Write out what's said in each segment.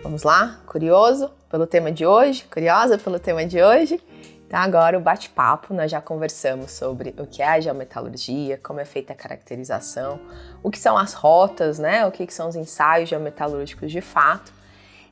Vamos lá? Curioso pelo tema de hoje? Curiosa pelo tema de hoje? Então agora o bate-papo, nós já conversamos sobre o que é a geometalurgia, como é feita a caracterização, o que são as rotas, né? O que são os ensaios geometalúrgicos de fato.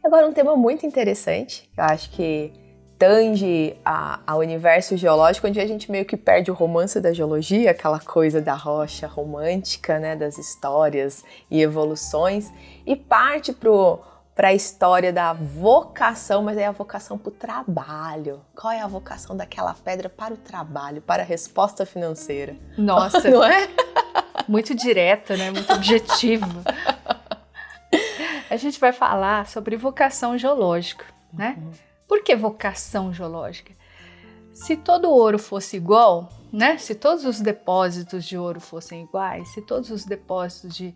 E agora um tema muito interessante, eu acho que tange ao universo geológico, onde a gente meio que perde o romance da geologia, aquela coisa da rocha romântica, né? Das histórias e evoluções, e parte para a história da vocação, mas é a vocação para o trabalho. Qual é a vocação daquela pedra para o trabalho, para a resposta financeira? Nossa, não é? Muito direta, né? Muito objetiva. A gente vai falar sobre vocação geológica, né? Por que vocação geológica? Se todo ouro fosse igual, né? Se todos os depósitos de ouro fossem iguais, se todos os depósitos de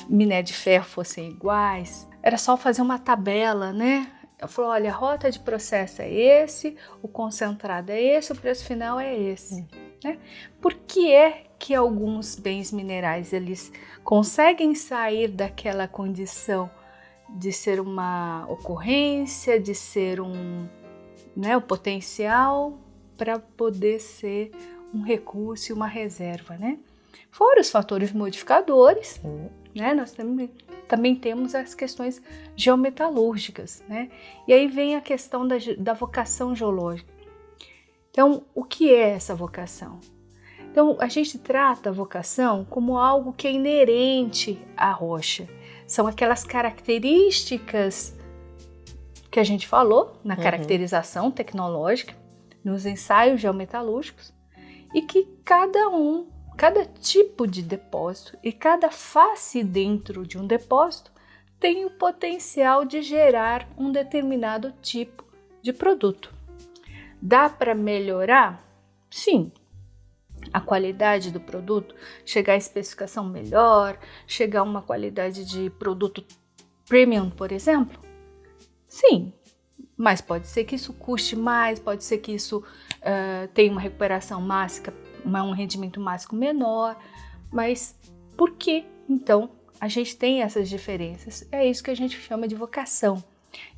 minério de ferro fossem iguais, era só fazer uma tabela, né? Eu falo, olha, a rota de processo é esse, o concentrado é esse, o preço final é esse, né? Por que é que alguns bens minerais eles conseguem sair daquela condição de ser uma ocorrência, de ser um potencial para poder ser um recurso e uma reserva, né? Fora os fatores modificadores, né? Nós também temos as questões geometalúrgicas, né? E aí vem a questão da vocação geológica. Então, o que é essa vocação? Então, a gente trata a vocação como algo que é inerente à rocha. São aquelas características que a gente falou na caracterização tecnológica, nos ensaios geometalúrgicos, e que cada tipo de depósito e cada face dentro de um depósito tem o potencial de gerar um determinado tipo de produto. Dá para melhorar? Sim. A qualidade do produto, chegar à especificação melhor, chegar a uma qualidade de produto premium, por exemplo? Sim, mas pode ser que isso custe mais, pode ser que isso tenha uma recuperação máxima, um rendimento máximo menor, mas por que então a gente tem essas diferenças? É isso que a gente chama de vocação.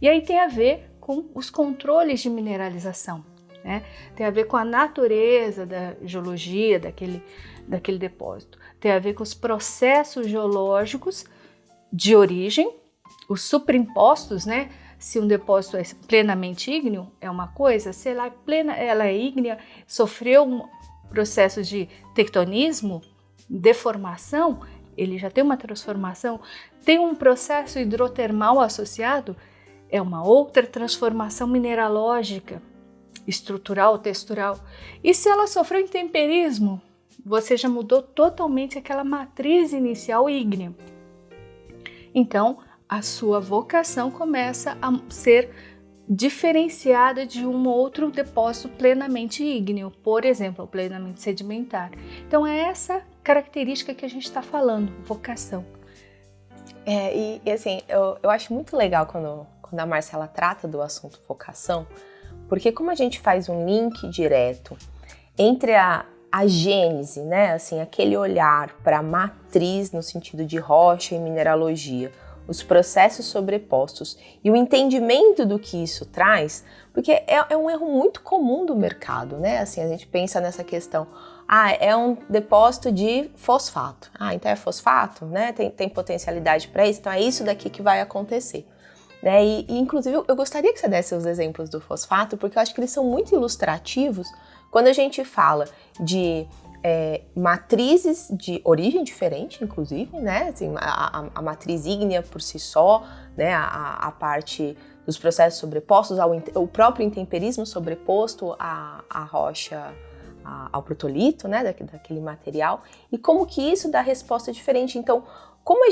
E aí tem a ver com os controles de mineralização, né? Tem a ver com a natureza da geologia daquele depósito, tem a ver com os processos geológicos de origem, os superimpostos, né? Se um depósito é plenamente ígneo, é uma coisa, se ela é ígnea, sofreu um processo de tectonismo, deformação, ele já tem uma transformação, tem um processo hidrotermal associado, é uma outra transformação mineralógica, estrutural, textural. E se ela sofreu intemperismo, você já mudou totalmente aquela matriz inicial ígnea. Então, a sua vocação começa a ser diferenciada de um outro depósito plenamente ígneo, por exemplo, plenamente sedimentar. Então, é essa característica que a gente está falando, vocação. E assim, eu acho muito legal quando a Marcela trata do assunto vocação, porque como a gente faz um link direto entre a gênese, né, assim, aquele olhar para a matriz no sentido de rocha e mineralogia, os processos sobrepostos e o entendimento do que isso traz, porque é um erro muito comum do mercado, né? Assim, a gente pensa nessa questão, é um depósito de fosfato, então é fosfato, né? Tem potencialidade para isso, então é isso daqui que vai acontecer. Né? E inclusive eu gostaria que você desse os exemplos do fosfato, porque eu acho que eles são muito ilustrativos quando a gente fala de matrizes de origem diferente, inclusive, né? Assim, a matriz ígnea por si só, né? A parte dos processos sobrepostos, o próprio intemperismo sobreposto à rocha, ao protolito, né? Daquele material, e como que isso dá resposta diferente. Então, como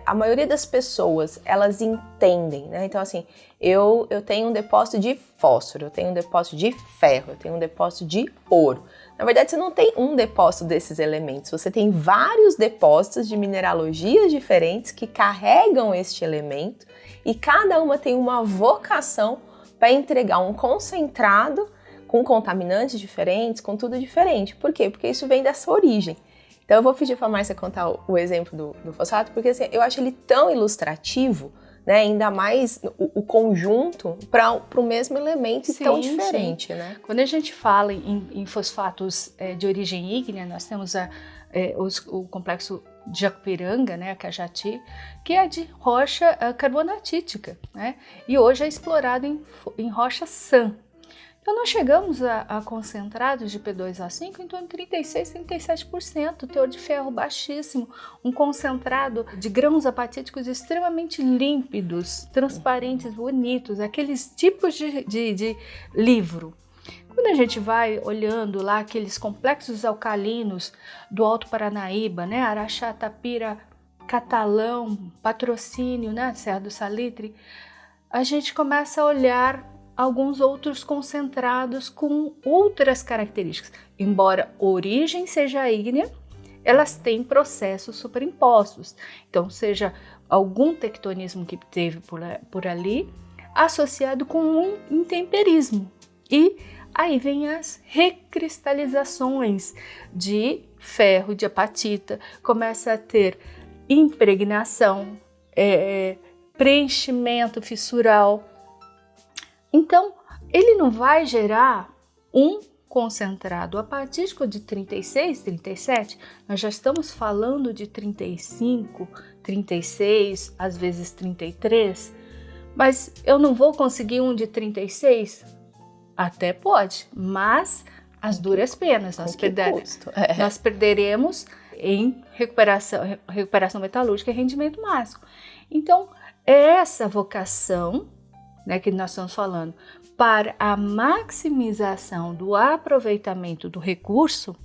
a maioria das pessoas, elas entendem, né? Então, assim, eu tenho um depósito de fósforo, eu tenho um depósito de ferro, eu tenho um depósito de ouro. Na verdade, você não tem um depósito desses elementos, você tem vários depósitos de mineralogias diferentes que carregam este elemento e cada uma tem uma vocação para entregar um concentrado com contaminantes diferentes, com tudo diferente. Por quê? Porque isso vem dessa origem. Então eu vou pedir para a Márcia contar o exemplo do fosfato, porque assim, eu acho ele tão ilustrativo, né? Ainda mais o conjunto para o mesmo elemento tão diferente, né? Quando a gente fala em fosfatos de origem ígnea, nós temos o complexo de Jacupiranga, né, a Cajati, que é de rocha carbonatítica, né? E hoje é explorado em rocha sã. Então, nós chegamos a concentrados de P2O5 em torno de 36, 37%, teor de ferro baixíssimo, um concentrado de grãos apatíticos extremamente límpidos, transparentes, bonitos, aqueles tipos de livro. Quando a gente vai olhando lá aqueles complexos alcalinos do Alto Paranaíba, né, Araxá, Tapira, Catalão, Patrocínio, né, Serra do Salitre, a gente começa a olhar alguns outros concentrados com outras características. Embora a origem seja ígnea, elas têm processos superimpostos. Então, seja algum tectonismo que teve por ali, associado com um intemperismo. E aí vem as recristalizações de ferro, de apatita, começa a ter impregnação, preenchimento fissural. Então, ele não vai gerar um concentrado apatítico de 36, 37, nós já estamos falando de 35, 36, às vezes 33, mas eu não vou conseguir um de 36? Até pode, mas as duras penas, nós perderemos em recuperação metalúrgica e rendimento máximo. Então, essa vocação, né, que nós estamos falando, para a maximização do aproveitamento do recurso,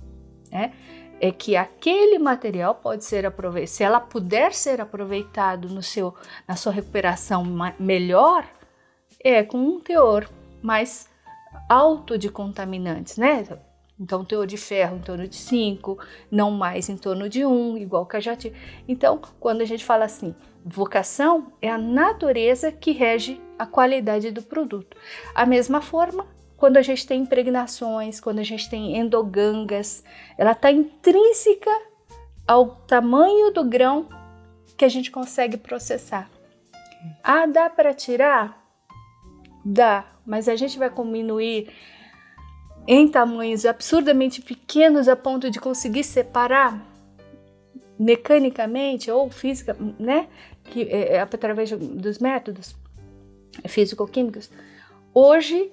né, é que aquele material pode ser aproveitado, se ela puder ser aproveitado na sua recuperação melhor, com um teor mais alto de contaminantes, né? Então, teor de ferro em torno de 5, não mais em torno de 1, igual que a Jati. Então, quando a gente fala assim, vocação é a natureza que rege a qualidade do produto. A mesma forma, quando a gente tem impregnações, quando a gente tem endogangas, ela está intrínseca ao tamanho do grão que a gente consegue processar. Ah, dá para tirar? Dá, mas a gente vai diminuir em tamanhos absurdamente pequenos a ponto de conseguir separar mecanicamente ou física, né? Que através dos métodos físico-químicos. Hoje,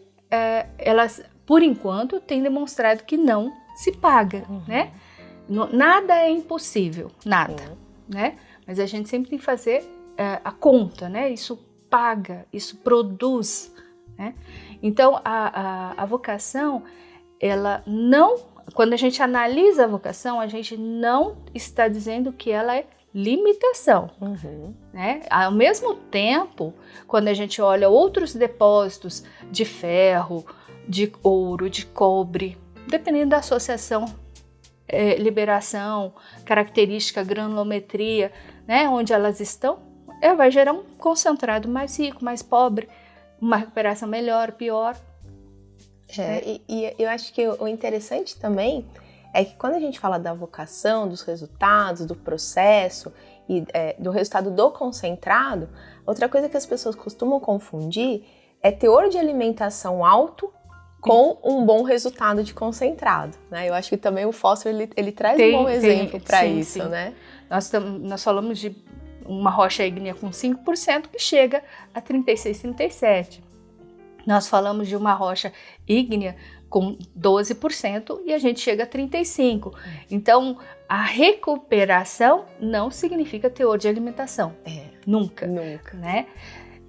elas, por enquanto, têm demonstrado que não se paga, né? Nada é impossível, nada, né? Mas a gente sempre tem que fazer a conta, né? Isso paga, isso produz, né? Então, a vocação, ela não, quando a gente analisa a vocação, a gente não está dizendo que ela é limitação, né? Ao mesmo tempo, quando a gente olha outros depósitos de ferro, de ouro, de cobre, dependendo da associação, liberação, característica, granulometria, né? Onde elas estão, vai gerar um concentrado mais rico, mais pobre, uma recuperação melhor, pior. E eu acho que o interessante também é que quando a gente fala da vocação, dos resultados, do processo e do resultado do concentrado, outra coisa que as pessoas costumam confundir é teor de alimentação alto com um bom resultado de concentrado, né? Eu acho que também o fósforo ele traz um bom exemplo para isso, sim. Né? Nós falamos de uma rocha ígnea com 5% que chega a 36, 37%. Nós falamos de uma rocha ígnea com 12% e a gente chega a 35%. Então, a recuperação não significa teor de alimentação. Nunca. Né?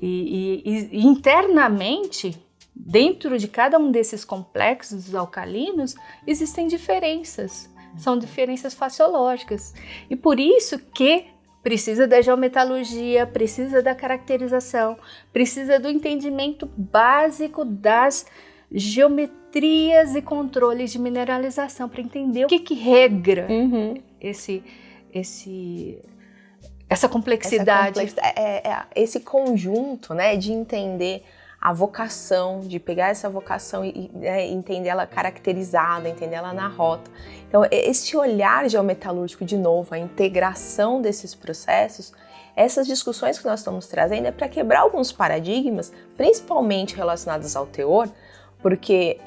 E internamente, dentro de cada um desses complexos alcalinos, existem diferenças. São diferenças faciológicas. E por isso que precisa da geometalurgia, precisa da caracterização, precisa do entendimento básico das geometrias e controles de mineralização para entender o que regra essa complexidade. Esse conjunto, né, de entender a vocação, de pegar essa vocação e entender ela caracterizada, entender ela na rota. Então, esse olhar geometalúrgico, de novo, a integração desses processos, essas discussões que nós estamos trazendo é para quebrar alguns paradigmas, principalmente relacionados ao teor, porque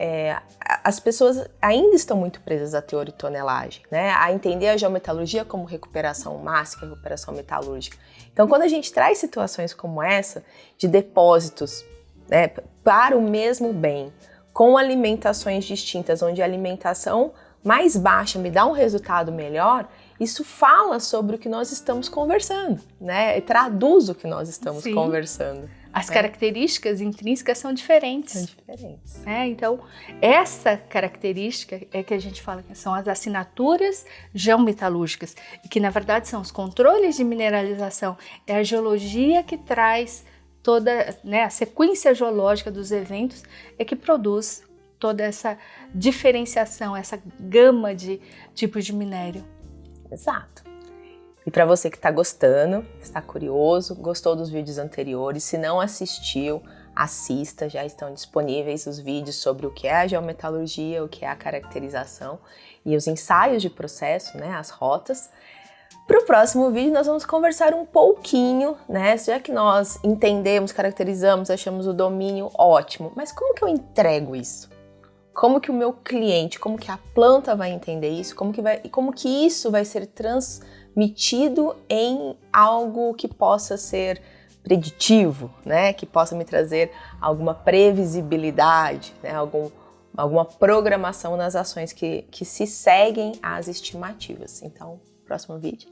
as pessoas ainda estão muito presas à teor e tonelagem, né? A entender a geometalurgia como recuperação mássica, recuperação metalúrgica. Então, quando a gente traz situações como essa, de depósitos, né, para o mesmo bem, com alimentações distintas, onde a alimentação mais baixa me dá um resultado melhor, isso fala sobre o que nós estamos conversando, né? Traduz o que nós estamos conversando. As características intrínsecas são diferentes. São diferentes. Então, essa característica é que a gente fala que são as assinaturas geometalúrgicas, e que na verdade são os controles de mineralização. É a geologia que traz toda, né, a sequência geológica dos eventos é que produz toda essa diferenciação, essa gama de tipos de minério. Exato. E para você que está gostando, está curioso, gostou dos vídeos anteriores, se não assistiu, assista, já estão disponíveis os vídeos sobre o que é a geometalurgia, o que é a caracterização e os ensaios de processo, né, as rotas. Para o próximo vídeo nós vamos conversar um pouquinho, né, já que nós entendemos, caracterizamos, achamos o domínio ótimo, mas como que eu entrego isso? Como que o meu cliente, como que a planta vai entender isso, como que isso vai ser transmitido em algo que possa ser preditivo, né? Que possa me trazer alguma previsibilidade, né? Alguma programação nas ações que se seguem às estimativas. Então, próximo vídeo.